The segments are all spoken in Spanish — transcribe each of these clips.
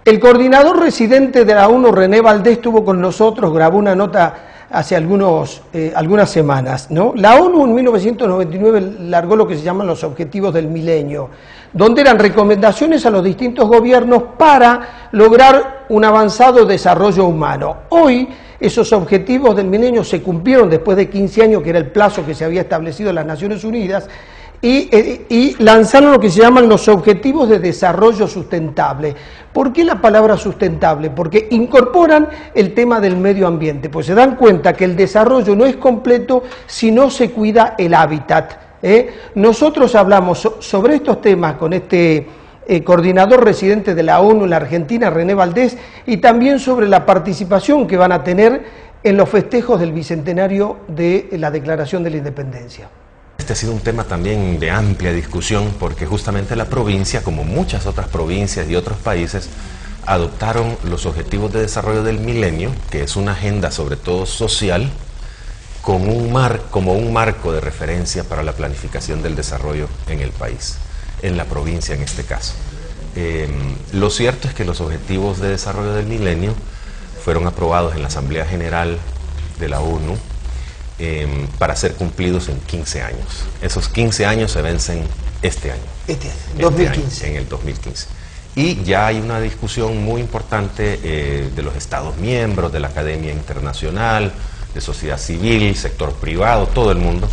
El coordinador residente de la ONU, René Valdés, estuvo con nosotros, grabó una nota hace algunas semanas, ¿no? La ONU en 1999 largó lo que se llaman los Objetivos del Milenio, donde eran recomendaciones a los distintos gobiernos para lograr un avanzado desarrollo humano. Hoy esos Objetivos del Milenio se cumplieron después de 15 años, que era el plazo que se había establecido en las Naciones Unidas, y lanzaron lo que se llaman los Objetivos de Desarrollo Sustentable. ¿Por qué la palabra sustentable? Porque incorporan el tema del medio ambiente, pues se dan cuenta que el desarrollo no es completo si no se cuida el hábitat. Nosotros hablamos sobre estos temas con este coordinador residente de la ONU en la Argentina, René Valdés, y también sobre la participación que van a tener en los festejos del bicentenario de la Declaración de la Independencia. Este ha sido un tema también de amplia discusión porque justamente la provincia, como muchas otras provincias y otros países, adoptaron los Objetivos de Desarrollo del Milenio, que es una agenda sobre todo social, como un marco de referencia para la planificación del desarrollo en el país, en la provincia en este caso. Lo cierto es que los Objetivos de Desarrollo del Milenio fueron aprobados en la Asamblea General de la ONU para ser cumplidos en 15 años. Esos 15 años se vencen este año. 2015. En el 2015. Y ya hay una discusión muy importante de los Estados miembros, de la Academia Internacional, de sociedad civil, sector privado, todo el mundo,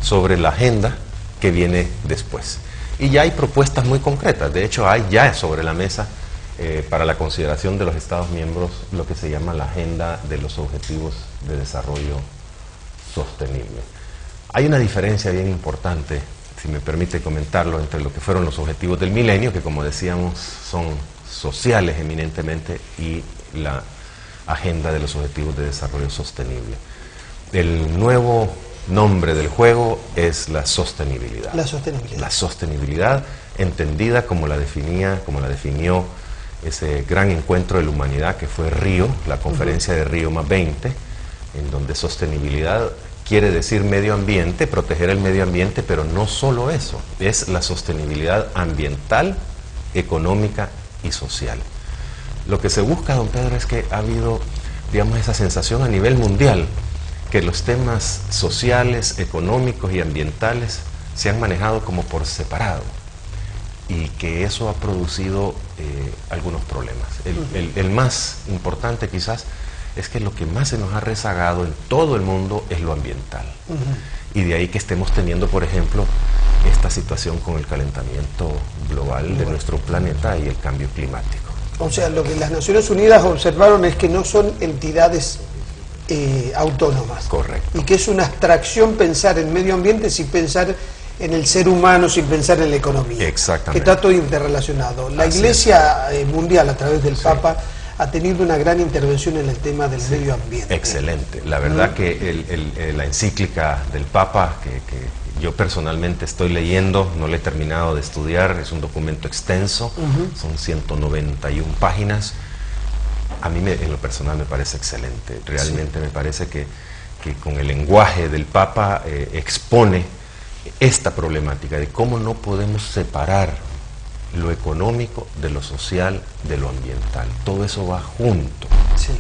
sobre la agenda que viene después. Y ya hay propuestas muy concretas. De hecho, hay ya sobre la mesa para la consideración de los Estados miembros lo que se llama la Agenda de los Objetivos de Desarrollo Sostenible. Hay una diferencia bien importante, si me permite comentarlo, entre lo que fueron los Objetivos del Milenio, que como decíamos son sociales eminentemente, y la Agenda de los Objetivos de Desarrollo Sostenible. El nuevo nombre del juego es la sostenibilidad. La sostenibilidad. La sostenibilidad entendida como la definió ese gran encuentro de la humanidad que fue Río, la conferencia de Río +20, en donde sostenibilidad quiere decir medio ambiente, proteger el medio ambiente, pero no solo eso, es la sostenibilidad ambiental, económica y social. Lo que se busca, don Pedro, es que ha habido, digamos, esa sensación a nivel mundial, que los temas sociales, económicos y ambientales se han manejado como por separado, y que eso ha producido algunos problemas. El más importante quizás es que lo que más se nos ha rezagado en todo el mundo es lo ambiental. Y de ahí que estemos teniendo, por ejemplo, esta situación con el calentamiento global de nuestro planeta y el cambio climático. O sea, lo que las Naciones Unidas observaron es que no son entidades autónomas. Correcto. Y que es una abstracción pensar en medio ambiente sin pensar en el ser humano, sin pensar en la economía. Exactamente. Que está todo interrelacionado. La Iglesia mundial, a través del Papa, ha tenido una gran intervención en el tema del medio ambiente. Excelente. La verdad que la encíclica del Papa, que yo personalmente estoy leyendo, no le he terminado de estudiar, es un documento extenso, son 191 páginas. A mí en lo personal me parece excelente. Realmente me parece que con el lenguaje del Papa expone esta problemática de cómo no podemos separar lo económico de lo social, de lo ambiental. Todo eso va junto. Sí.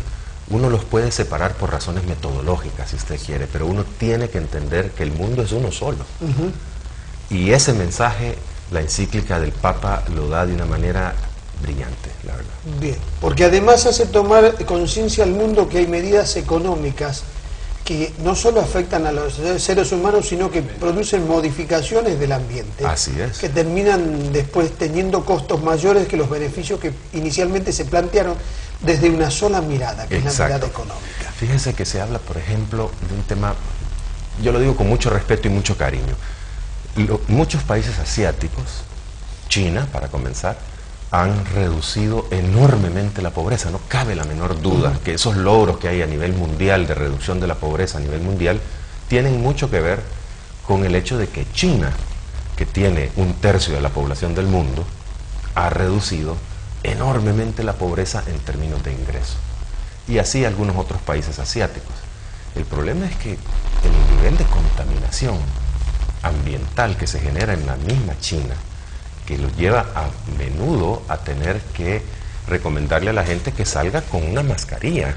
Uno los puede separar por razones metodológicas, si usted quiere, pero uno tiene que entender que el mundo es uno solo. Y ese mensaje, la encíclica del Papa lo da de una manera brillante, la verdad. Bien, porque además hace tomar conciencia al mundo que hay medidas económicas que no solo afectan a los seres humanos, sino que producen modificaciones del ambiente. Así es. Que terminan después teniendo costos mayores que los beneficios que inicialmente se plantearon desde una sola mirada, que es la mirada económica. Fíjese que se habla, por ejemplo, de un tema, yo lo digo con mucho respeto y mucho cariño. Muchos países asiáticos, China para comenzar, han reducido enormemente la pobreza. No cabe la menor duda que esos logros que hay a nivel mundial de reducción de la pobreza a nivel mundial tienen mucho que ver con el hecho de que China, que tiene 1/3 de la población del mundo, ha reducido enormemente la pobreza en términos de ingreso. Y así algunos otros países asiáticos. El problema es que el nivel de contaminación ambiental que se genera en la misma China, que los lleva a menudo a tener que recomendarle a la gente que salga con una mascarilla,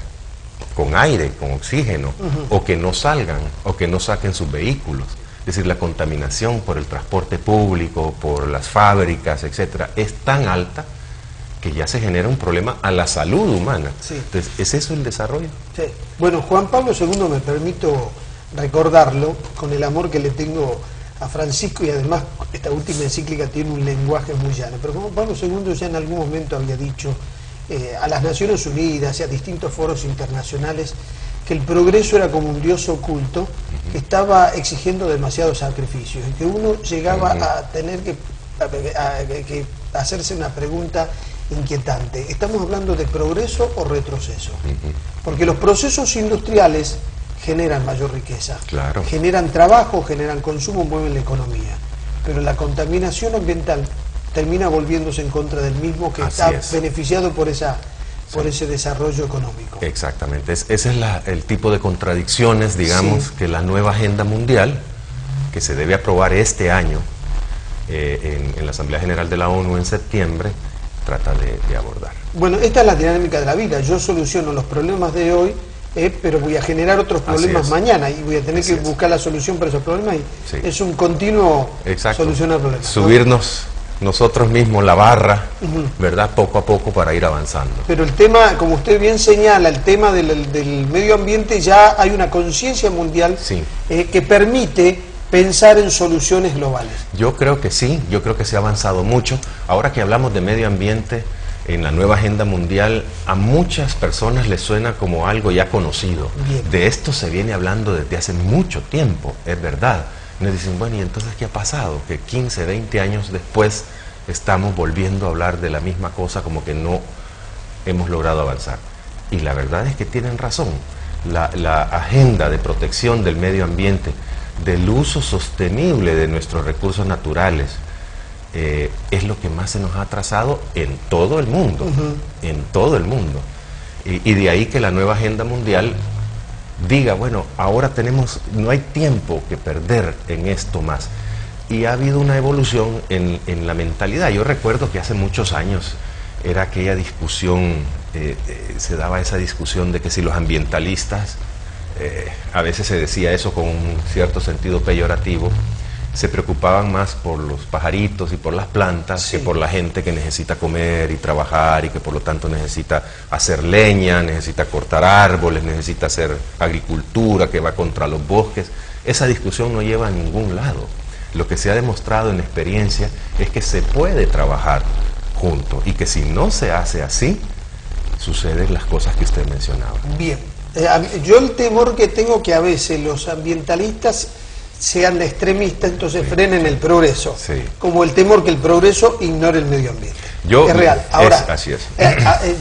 con aire, con oxígeno, o que no salgan, o que no saquen sus vehículos. Es decir, la contaminación por el transporte público, por las fábricas, etcétera, es tan alta que ya se genera un problema a la salud humana. Sí. Entonces, ¿es eso el desarrollo? Sí. Bueno, Juan Pablo II, me permito recordarlo con el amor que le tengo a Francisco, y además esta última encíclica tiene un lenguaje muy llano, pero Juan Pablo II ya en algún momento había dicho a las Naciones Unidas y a distintos foros internacionales que el progreso era como un dios oculto que estaba exigiendo demasiados sacrificios y que uno llegaba a tener que hacerse una pregunta inquietante: ¿estamos hablando de progreso o retroceso? Porque los procesos industriales generan mayor riqueza, claro, generan trabajo, generan consumo, mueven la economía, pero la contaminación ambiental termina volviéndose en contra del mismo que está beneficiado por ese desarrollo económico. Exactamente, ese es el tipo de contradicciones, digamos, que la nueva agenda mundial, que se debe aprobar este año en la Asamblea General de la ONU en septiembre, trata de abordar. Bueno, esta es la dinámica de la vida. Yo soluciono los problemas de hoy, pero voy a generar otros problemas mañana y voy a tener que buscar la solución para esos problemas, y es un continuo solucionar problemas. Subirnos nosotros mismos la barra, ¿verdad? Poco a poco para ir avanzando. Pero el tema, como usted bien señala, el tema del medio ambiente, ya hay una conciencia mundial que permite pensar en soluciones globales. Yo creo que sí, yo creo que se ha avanzado mucho. Ahora que hablamos de medio ambiente en la nueva agenda mundial, a muchas personas les suena como algo ya conocido. De esto se viene hablando desde hace mucho tiempo, es verdad. Nos dicen, bueno, ¿y entonces qué ha pasado? Que 15, 20 años después estamos volviendo a hablar de la misma cosa, como que no hemos logrado avanzar. Y la verdad es que tienen razón. La agenda de protección del medio ambiente, del uso sostenible de nuestros recursos naturales, es lo que más se nos ha atrasado en todo el mundo, en todo el mundo. Y de ahí que la nueva agenda mundial diga, bueno, ahora no hay tiempo que perder en esto más. Y ha habido una evolución en la mentalidad. Yo recuerdo que hace muchos años era aquella discusión, se daba esa discusión de que si los ambientalistas, a veces se decía eso con un cierto sentido peyorativo, se preocupaban más por los pajaritos y por las plantas que por la gente que necesita comer y trabajar, y que por lo tanto necesita hacer leña, necesita cortar árboles, necesita hacer agricultura que va contra los bosques. Esa discusión no lleva a ningún lado. Lo que se ha demostrado en experiencia es que se puede trabajar juntos, y que si no se hace así, suceden las cosas que usted mencionaba. Bien, yo el temor que tengo que a veces los ambientalistas sean extremistas, entonces frenen el progreso, como el temor que el progreso ignore el medio ambiente. Es real. Ahora, así es.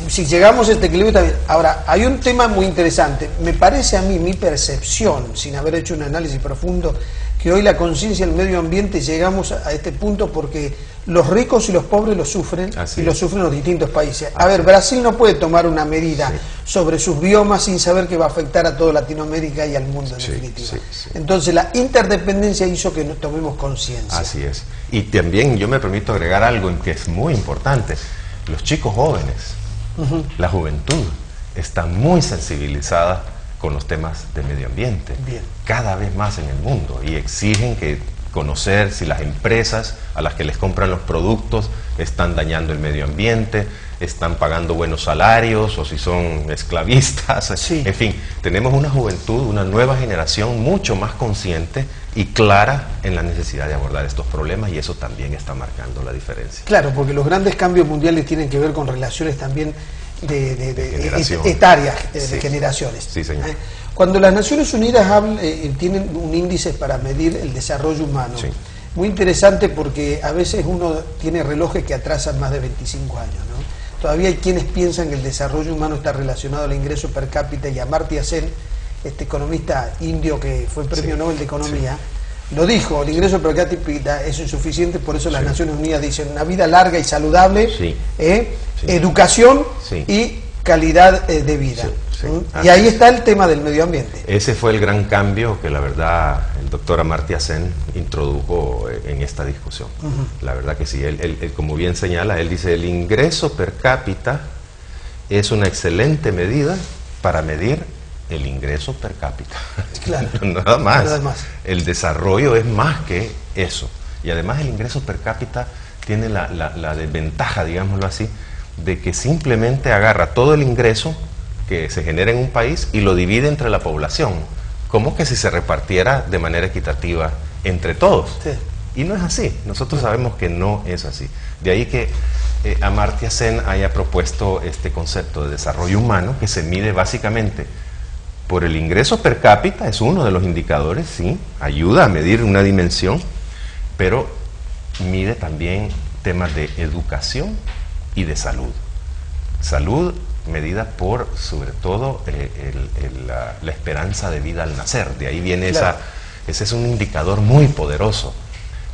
Si llegamos a este equilibrio está bien. Ahora, hay un tema muy interesante. Me parece a mí, mi percepción, sin haber hecho un análisis profundo, que hoy la conciencia del medio ambiente llegamos a este punto porque los ricos y los pobres lo sufren, y lo sufren los distintos países. A ver, Brasil no puede tomar una medida sobre sus biomas sin saber que va a afectar a toda Latinoamérica y al mundo en definitiva. Entonces la interdependencia hizo que nos tomemos conciencia. Así es. Y también yo me permito agregar algo en que es muy importante. Los chicos jóvenes, la juventud, está muy sensibilizada con los temas de medio ambiente, cada vez más en el mundo, y exigen conocer si las empresas a las que les compran los productos están dañando el medio ambiente, están pagando buenos salarios, o si son esclavistas. En fin, tenemos una juventud, una nueva generación mucho más consciente y clara en la necesidad de abordar estos problemas, y eso también está marcando la diferencia. Claro, porque los grandes cambios mundiales tienen que ver con relaciones también de etarias, de generaciones. Sí, señor. Cuando las Naciones Unidas tienen un índice para medir el desarrollo humano, muy interesante, porque a veces uno tiene relojes que atrasan más de 25 años, ¿no? Todavía hay quienes piensan que el desarrollo humano está relacionado al ingreso per cápita, y Amartya Sen, este economista indio que fue premio Nobel de Economía, lo dijo: el ingreso per cápita es insuficiente, por eso las Naciones Unidas dicen una vida larga y saludable, educación y calidad de vida. Y ahí está el tema del medio ambiente. Ese fue el gran cambio que la verdad el doctor Amartya Sen introdujo en esta discusión. La verdad que sí, él, como bien señala, él dice el ingreso per cápita es una excelente medida para medir el ingreso per cápita. Claro. Nada más. Nada más. El desarrollo es más que eso. Y además el ingreso per cápita tiene la desventaja, digámoslo así, de que simplemente agarra todo el ingreso que se genera en un país y lo divide entre la población, como que si se repartiera de manera equitativa entre todos. Sí. Y no es así, nosotros sabemos que no es así. De ahí que Amartya Sen haya propuesto este concepto de desarrollo humano que se mide básicamente por el ingreso per cápita, es uno de los indicadores, sí, ayuda a medir una dimensión, pero mide también temas de educación y de salud. Salud medida por, sobre todo, la esperanza de vida al nacer. De ahí viene claro. Ese es un indicador muy poderoso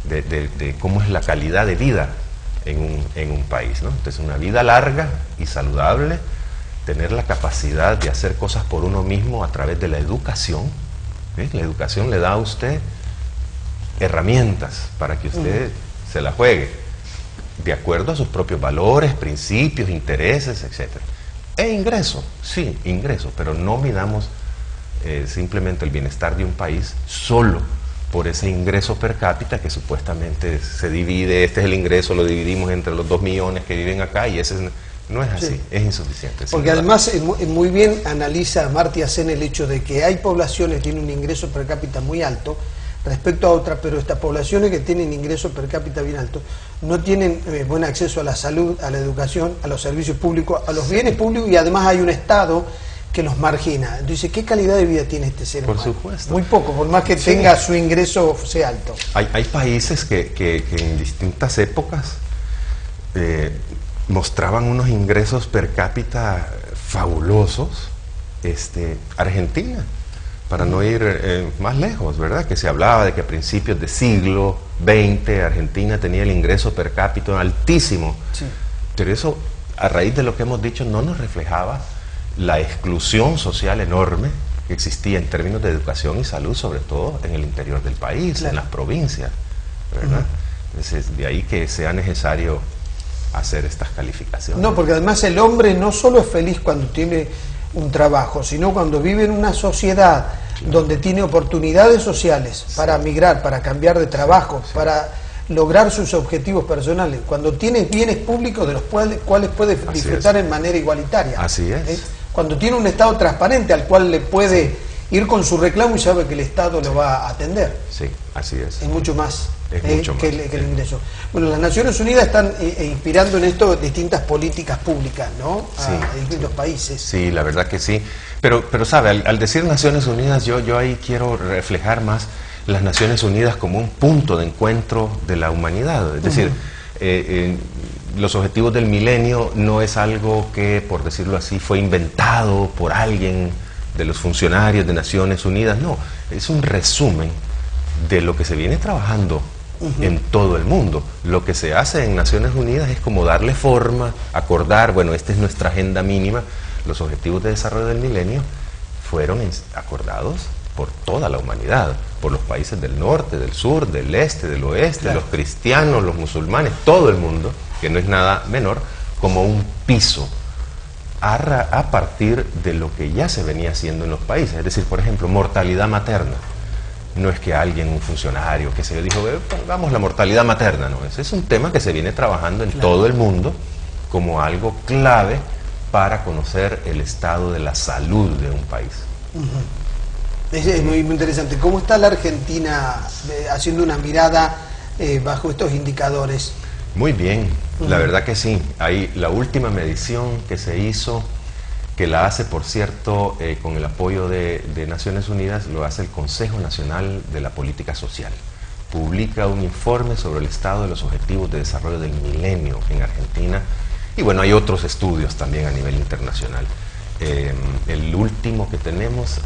de cómo es la calidad de vida en un país, ¿no? Entonces, una vida larga y saludable, tener la capacidad de hacer cosas por uno mismo a través de la educación. ¿Ves? La educación le da a usted herramientas para que usted se la juegue de acuerdo a sus propios valores, principios, intereses, etc. E ingreso, sí, ingreso, pero no midamos simplemente el bienestar de un país solo por ese ingreso per cápita que supuestamente se divide, este es el ingreso, lo dividimos entre los 2 millones que viven acá y ese no es así, sí. Es insuficiente. Porque además muy bien analiza Amartya Sen el hecho de que hay poblaciones que tienen un ingreso per cápita muy alto respecto a otras, pero estas poblaciones que tienen ingresos per cápita bien altos no tienen buen acceso a la salud, a la educación, a los servicios públicos, a los bienes públicos, y además hay un Estado que los margina. Entonces, ¿qué calidad de vida tiene este ser humano? Por supuesto. Muy poco, por más que tenga su ingreso sea alto. Hay países que en distintas épocas mostraban unos ingresos per cápita fabulosos. Argentina, para no ir más lejos, ¿verdad? Que se hablaba de que a principios del siglo XX Argentina tenía el ingreso per cápita altísimo. Sí. Pero eso, a raíz de lo que hemos dicho, no nos reflejaba la exclusión social enorme que existía en términos de educación y salud, sobre todo en el interior del país, claro, en las provincias, ¿verdad? Entonces, de ahí que sea necesario hacer estas calificaciones. No, porque además el hombre no solo es feliz cuando tiene un trabajo, sino cuando vive en una sociedad, claro, donde tiene oportunidades sociales, sí, para migrar, para cambiar de trabajo, sí, para lograr sus objetivos personales, cuando tiene bienes públicos de los cuales puede disfrutar en manera igualitaria. Así es. Cuando tiene un Estado transparente al cual le puede ir con su reclamo y sabe que el Estado lo va a atender. Sí, así es. Es mucho más, mucho más que el ingreso. Bueno, las Naciones Unidas están inspirando en esto distintas políticas públicas, ¿no? A distintos países. Sí, la verdad que sí. Pero sabe, al decir Naciones Unidas, yo ahí quiero reflejar más las Naciones Unidas como un punto de encuentro de la humanidad. Es decir, los objetivos del milenio no es algo que, por decirlo así, fue inventado por alguien de los funcionarios de Naciones Unidas. No, es un resumen de lo que se viene trabajando en todo el mundo. Lo que se hace en Naciones Unidas es como darle forma, acordar, bueno, esta es nuestra agenda mínima. Los objetivos de desarrollo del milenio fueron acordados por toda la humanidad, por los países del norte, del sur, del este, del oeste, claro, los cristianos, los musulmanes, todo el mundo, que no es nada menor, como un piso a partir de lo que ya se venía haciendo en los países. Es decir, por ejemplo, mortalidad materna. No es que alguien, un funcionario, que se dijo, pongamos la mortalidad materna, no, ese es un tema que se viene trabajando en claro, todo el mundo como algo clave para conocer el estado de la salud de un país. Es muy interesante. ¿Cómo está la Argentina haciendo una mirada bajo estos indicadores? Muy bien, la verdad que sí. Hay la última medición que se hizo, que la hace, por cierto, con el apoyo de Naciones Unidas, lo hace el Consejo Nacional de la Política Social. Publica un informe sobre el estado de los objetivos de desarrollo del milenio en Argentina. Y bueno, hay otros estudios también a nivel internacional. El último que tenemos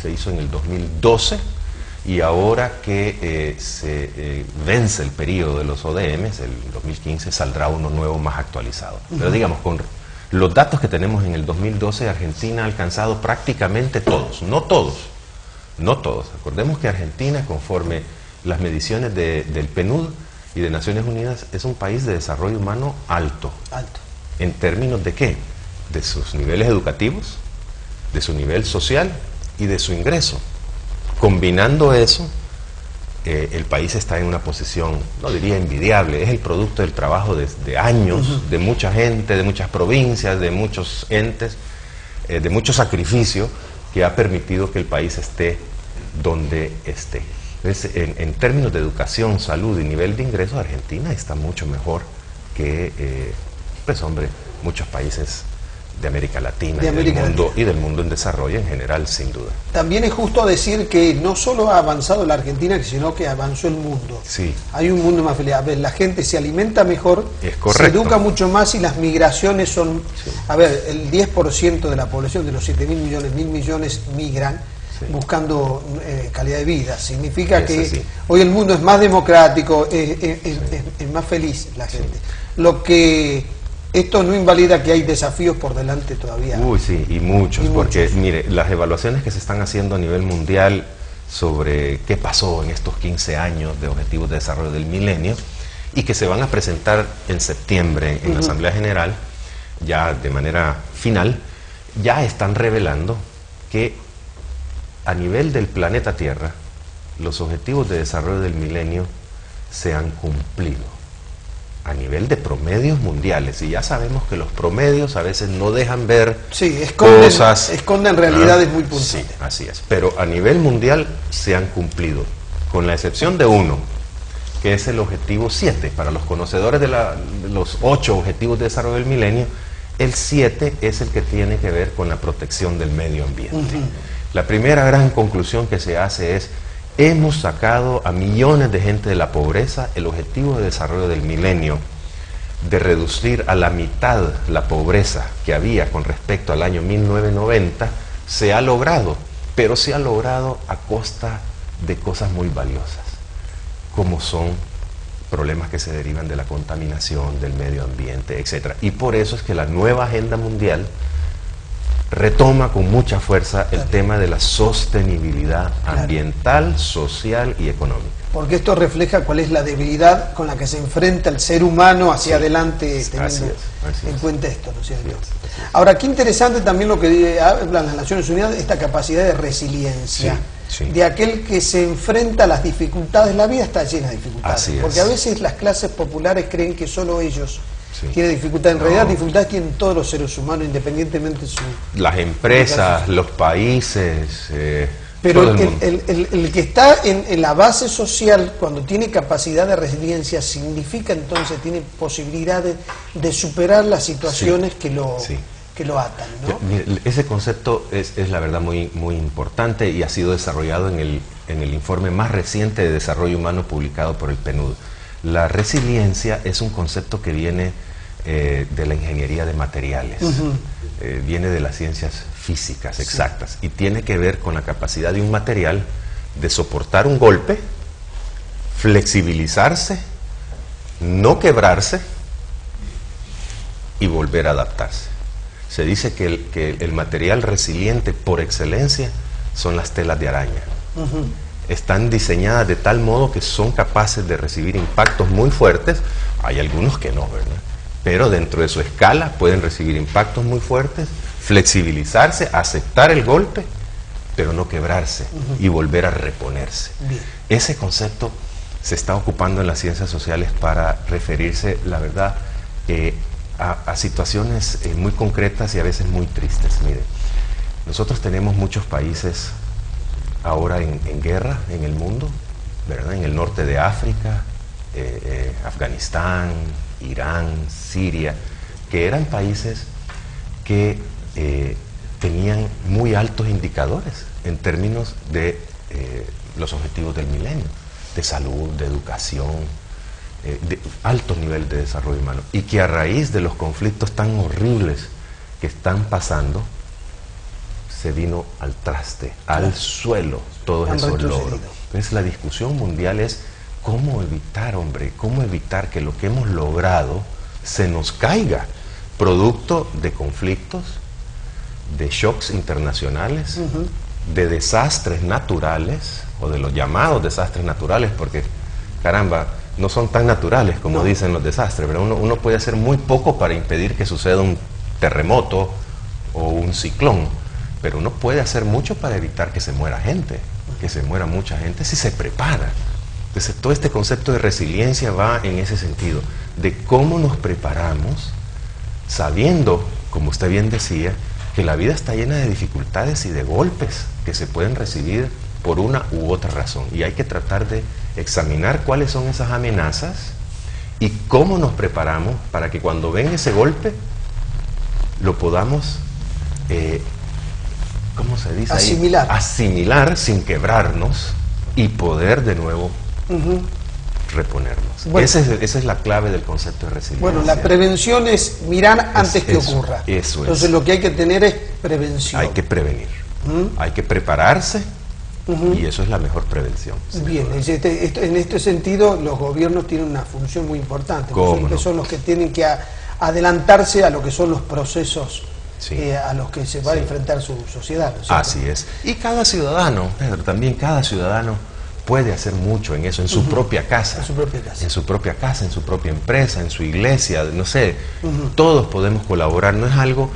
se hizo en el 2012, y ahora que se vence el periodo de los ODMs, el 2015, saldrá uno nuevo más actualizado. Pero digamos, Los datos que tenemos en el 2012, Argentina ha alcanzado prácticamente todos, no todos, no todos. Acordemos que Argentina, conforme las mediciones del PNUD y de Naciones Unidas, es un país de desarrollo humano alto. Alto. ¿En términos de qué? De sus niveles educativos, de su nivel social y de su ingreso. Combinando eso, el país está en una posición, no diría envidiable, es el producto del trabajo de años, de mucha gente, de muchas provincias, de muchos entes, de mucho sacrificio, que ha permitido que el país esté donde esté. Entonces, en términos de educación, salud y nivel de ingresos, Argentina está mucho mejor que, pues hombre, muchos países de América Latina, y del mundo en desarrollo en general, sin duda. También es justo decir que no solo ha avanzado la Argentina, sino que avanzó el mundo. Sí. Hay un mundo más feliz. A ver, la gente se alimenta mejor, es correcto, se educa mucho más y las migraciones son... Sí. A ver, el 10% de la población, de los 7.000 millones, 1.000 millones migran, sí, buscando calidad de vida. Significa que sí, hoy el mundo es más democrático, es más feliz la gente. Sí. Lo que... Esto no invalida que hay desafíos por delante todavía. Uy, sí, y muchos, porque mire, las evaluaciones que se están haciendo a nivel mundial sobre qué pasó en estos 15 años de Objetivos de Desarrollo del Milenio y que se van a presentar en septiembre en la Asamblea General, ya de manera final, ya están revelando que a nivel del planeta Tierra los Objetivos de Desarrollo del Milenio se han cumplido a nivel de promedios mundiales, y ya sabemos que los promedios a veces no dejan ver cosas, esconden realidades muy puntuales. Sí, así es, pero a nivel mundial se han cumplido, con la excepción de uno, que es el objetivo 7. Para los conocedores de los 8 objetivos de desarrollo del milenio, el 7 es el que tiene que ver con la protección del medio ambiente. La primera gran conclusión que se hace es: hemos sacado a millones de gente de la pobreza. El objetivo de desarrollo del milenio de reducir a la mitad la pobreza que había con respecto al año 1990 se ha logrado, pero se ha logrado a costa de cosas muy valiosas, como son problemas que se derivan de la contaminación, del medio ambiente, etc. Y por eso es que la nueva agenda mundial retoma con mucha fuerza el tema de la sostenibilidad ambiental, social y económica. Porque esto refleja cuál es la debilidad con la que se enfrenta el ser humano hacia adelante, teniendo en cuenta esto, ¿no es cierto? Ahora, qué interesante también lo que hablan las Naciones Unidas, esta capacidad de resiliencia, de aquel que se enfrenta a las dificultades. La vida está llena de dificultades, porque a veces las clases populares creen que solo ellos tiene dificultades. En realidad, dificultades tienen todos los seres humanos, independientemente de su... Las empresas, los países... pero el que está en la base social, cuando tiene capacidad de resiliencia, significa entonces, tiene posibilidades de superar las situaciones que lo atan, ¿no? Ese concepto es la verdad muy, muy importante y ha sido desarrollado en el informe más reciente de desarrollo humano publicado por el PNUD. La resiliencia es un concepto que viene de la ingeniería de materiales, viene de las ciencias físicas exactas y tiene que ver con la capacidad de un material de soportar un golpe, flexibilizarse, no quebrarse y volver a adaptarse. Se dice que el material resiliente por excelencia son las telas de araña. Están diseñadas de tal modo que son capaces de recibir impactos muy fuertes. Hay algunos que no, ¿verdad? Pero dentro de su escala pueden recibir impactos muy fuertes, flexibilizarse, aceptar el golpe, pero no quebrarse y volver a reponerse. Ese concepto se está ocupando en las ciencias sociales para referirse, la verdad, a situaciones muy concretas y a veces muy tristes. Mire, nosotros tenemos muchos países ahora en guerra en el mundo, ¿verdad? En el norte de África, Afganistán, Irán, Siria, que eran países que tenían muy altos indicadores en términos de los objetivos del milenio, de salud, de educación, de altos niveles de desarrollo humano, y que a raíz de los conflictos tan horribles que están pasando, se vino al traste, al suelo, todos esos logros. Entonces la discusión mundial es cómo evitar, hombre, cómo evitar que lo que hemos logrado se nos caiga, producto de conflictos, de shocks internacionales, de desastres naturales, o de los llamados desastres naturales, porque, caramba, no son tan naturales como dicen los desastres, pero uno puede hacer muy poco para impedir que suceda un terremoto o un ciclón, pero uno puede hacer mucho para evitar que se muera gente, que se muera mucha gente si se prepara. Entonces, todo este concepto de resiliencia va en ese sentido, de cómo nos preparamos, sabiendo, como usted bien decía, que la vida está llena de dificultades y de golpes que se pueden recibir por una u otra razón, y hay que tratar de examinar cuáles son esas amenazas y cómo nos preparamos para que cuando venga ese golpe lo podamos, ¿cómo se dice? Asimilar. Asimilar sin quebrarnos y poder de nuevo reponernos. Bueno, esa es la clave del concepto de resiliencia. Bueno, la prevención es mirar antes que ocurra. Eso Entonces es. lo que hay que tener es prevención. Hay que prevenir, hay que prepararse, y eso es la mejor prevención. Bien, en este sentido los gobiernos tienen una función muy importante, porque son los que tienen que adelantarse a lo que son los procesos a los que se va a enfrentar su sociedad, ¿no es cierto? Así es. Y cada ciudadano, Pedro, también cada ciudadano puede hacer mucho en eso, en su propia casa. En su propia casa. En su propia casa, en su propia empresa, en su iglesia, no sé. Todos podemos colaborar, no es algo...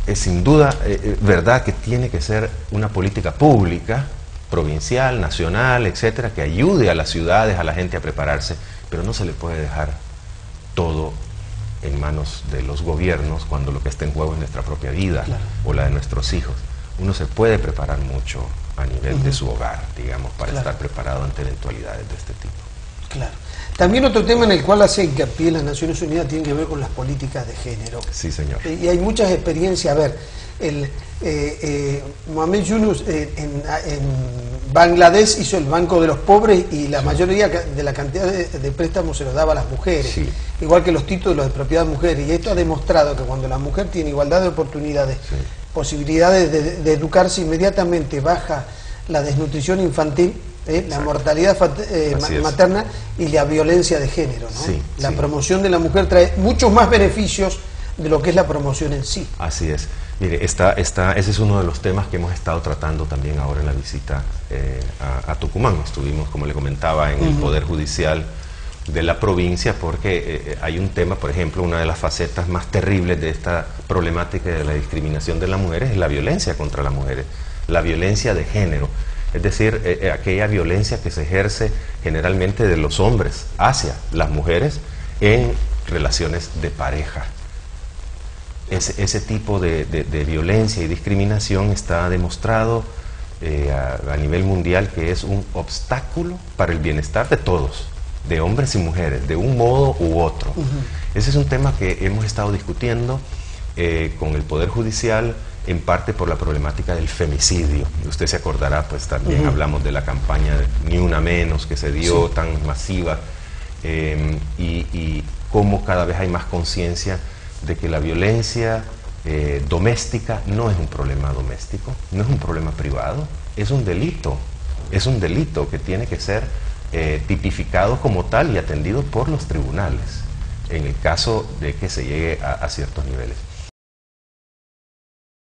Es sin duda verdad que tiene que ser una política pública, provincial, nacional, etcétera, que ayude a las ciudades, a la gente a prepararse, pero no se le puede dejar todo en manos de los gobiernos cuando lo que está en juego es nuestra propia vida o la de nuestros hijos. Uno se puede preparar mucho a nivel de su hogar, digamos, para estar preparado ante eventualidades de este tipo. Claro. También otro tema en el cual hace hincapié las Naciones Unidas tiene que ver con las políticas de género. Sí, señor. Y hay muchas experiencias. A ver, Mohamed Yunus en Bangladesh hizo el Banco de los Pobres y la mayoría de la cantidad de préstamos se los daba a las mujeres, igual que los títulos de propiedad de mujeres. Y esto ha demostrado que cuando la mujer tiene igualdad de oportunidades, posibilidades de educarse, inmediatamente baja la desnutrición infantil, la mortalidad materna y la violencia de género, ¿no? La promoción de la mujer trae muchos más beneficios de lo que es la promoción en sí. Así es. Mire, ese es uno de los temas que hemos estado tratando también ahora en la visita a Tucumán. Estuvimos, como le comentaba, en el Poder Judicial de la provincia, porque hay un tema, por ejemplo, una de las facetas más terribles de esta problemática de la discriminación de las mujeres es la violencia contra las mujeres, la violencia de género. Es decir, aquella violencia que se ejerce generalmente de los hombres hacia las mujeres en relaciones de pareja. Ese tipo de violencia y discriminación está demostrado a nivel mundial que es un obstáculo para el bienestar de todos, de hombres y mujeres, de un modo u otro. Ese es un tema que hemos estado discutiendo con el Poder Judicial, en parte por la problemática del femicidio. Usted se acordará, pues también hablamos de la campaña de Ni Una Menos, que se dio tan masiva, y cómo cada vez hay más conciencia de que la violencia doméstica no es un problema doméstico, no es un problema privado, es un delito que tiene que ser tipificado como tal y atendido por los tribunales, en el caso de que se llegue a ciertos niveles.